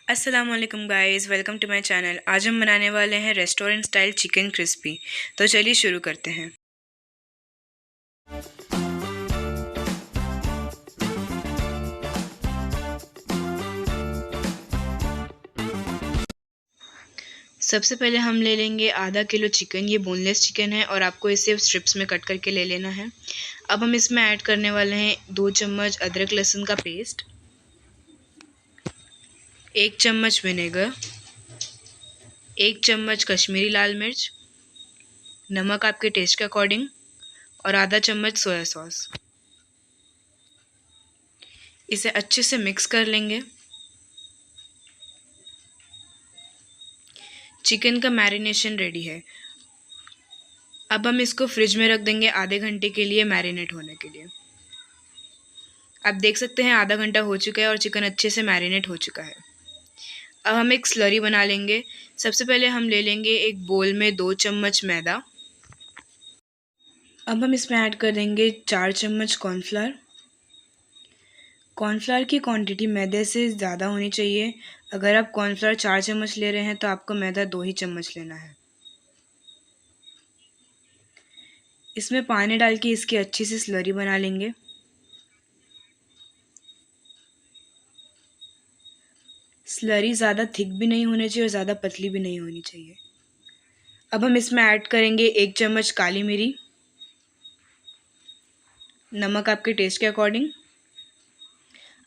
अस्सलाम वालेकुम guys, welcome to my channel. आज हम बनाने वाले हैं रेस्टोरेंट स्टाइल चिकन क्रिस्पी। तो चलिए शुरू करते हैं। सबसे पहले हम ले लेंगे आधा किलो चिकन। ये बोनलेस चिकन है और आपको इसे स्ट्रिप्स में कट करके ले लेना है। अब हम इसमें ऐड करने वाले हैं 2 चम्मच अदरक लहसुन का पेस्ट, 1 चम्मच विनेगर, 1 चम्मच कश्मीरी लाल मिर्च, नमक आपके टेस्ट के अकॉर्डिंग और आधा चम्मच सोया सॉस। इसे अच्छे से मिक्स कर लेंगे। चिकन का मैरिनेशन रेडी है। अब हम इसको फ्रिज में रख देंगे आधे घंटे के लिए मैरिनेट होने के लिए। आप देख सकते हैं आधा घंटा हो चुका है और चिकन अच्छे से मैरिनेट हो चुका है। अब हम एक स्लरी बना लेंगे। सबसे पहले हम ले लेंगे एक बोल में 2 चम्मच मैदा। अब हम इसमें ऐड कर देंगे 4 चम्मच कॉर्नफ्लावर। कॉर्नफ्लावर की क्वांटिटी मैदे से ज़्यादा होनी चाहिए। अगर आप कॉर्नफ्लावर 4 चम्मच ले रहे हैं तो आपको मैदा 2 ही चम्मच लेना है। इसमें पानी डाल के इसकी अच्छी सी स्लरी बना लेंगे। स्लरी ज़्यादा थिक भी नहीं होनी चाहिए और ज़्यादा पतली भी नहीं होनी चाहिए। अब हम इसमें ऐड करेंगे 1 चम्मच काली मिरी, नमक आपके टेस्ट के अकॉर्डिंग।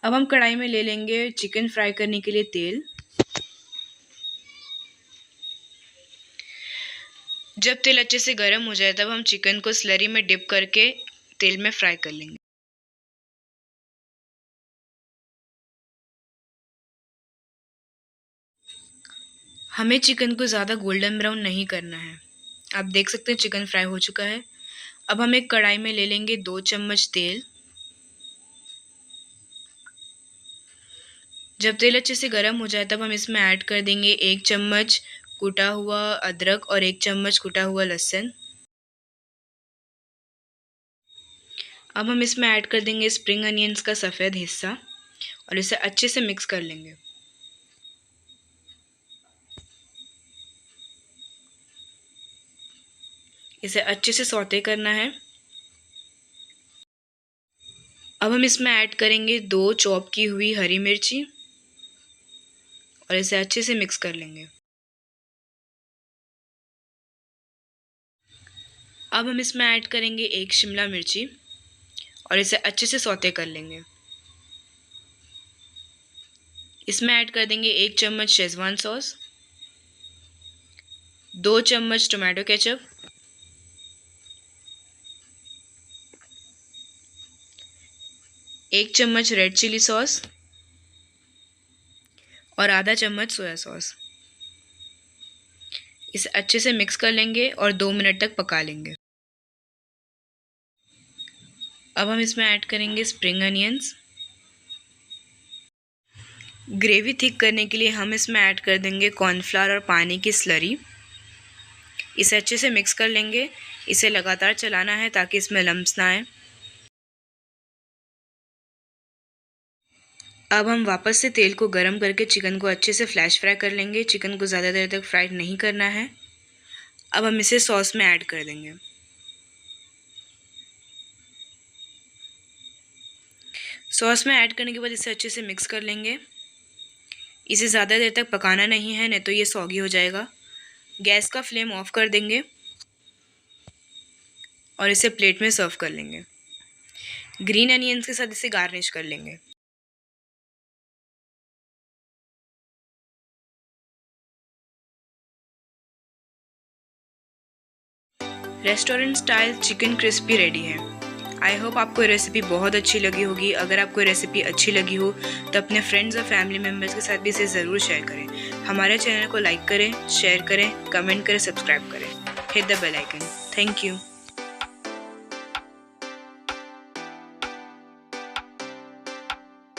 अब हम कढ़ाई में ले लेंगे चिकन फ्राई करने के लिए तेल। जब तेल अच्छे से गर्म हो जाए तब हम चिकन को स्लरी में डिप करके तेल में फ्राई कर लेंगे। हमें चिकन को ज़्यादा गोल्डन ब्राउन नहीं करना है। आप देख सकते हैं चिकन फ्राई हो चुका है। अब हम एक कढ़ाई में ले लेंगे 2 चम्मच तेल। जब तेल अच्छे से गर्म हो जाए तब हम इसमें ऐड कर देंगे 1 चम्मच कूटा हुआ अदरक और 1 चम्मच कूटा हुआ लहसुन। अब हम इसमें ऐड कर देंगे स्प्रिंग अनियंस का सफ़ेद हिस्सा और इसे अच्छे से मिक्स कर लेंगे। इसे अच्छे से सौते करना है। अब हम इसमें ऐड करेंगे 2 चॉप की हुई हरी मिर्ची और इसे अच्छे से मिक्स कर लेंगे। अब हम इसमें ऐड करेंगे 1 शिमला मिर्ची और इसे अच्छे से सौते कर लेंगे। इसमें ऐड कर देंगे 1 चम्मच शेज़वान सॉस, 2 चम्मच टोमेटो केचप, 1 चम्मच रेड चिली सॉस और आधा चम्मच सोया सॉस। इसे अच्छे से मिक्स कर लेंगे और 2 मिनट तक पका लेंगे। अब हम इसमें ऐड करेंगे स्प्रिंग अनियंस। ग्रेवी थिक करने के लिए हम इसमें ऐड कर देंगे कॉर्नफ्लावर और पानी की स्लरी। इसे अच्छे से मिक्स कर लेंगे। इसे लगातार चलाना है ताकि इसमें लम्स ना आए। अब हम वापस से तेल को गरम करके चिकन को अच्छे से फ्लैश फ्राई कर लेंगे। चिकन को ज़्यादा देर तक फ्राई नहीं करना है। अब हम इसे सॉस में ऐड कर देंगे। सॉस में ऐड करने के बाद इसे अच्छे से मिक्स कर लेंगे। इसे ज़्यादा देर तक पकाना नहीं है, नहीं तो ये सॉगी हो जाएगा। गैस का फ्लेम ऑफ कर देंगे और इसे प्लेट में सर्व कर लेंगे। ग्रीन अनियंस के साथ इसे गार्निश कर लेंगे। Restaurant style chicken crispy ready है। आई होप आपको रेसिपी बहुत अच्छी लगी होगी। अगर आपको रेसिपी अच्छी लगी हो तो अपने फ्रेंड्स और फैमिली मेम्बर्स के साथ भी इसे ज़रूर शेयर करें। हमारे चैनल को लाइक करें, शेयर करें, कमेंट करें, सब्सक्राइब करें, hit the bell icon. Thank you.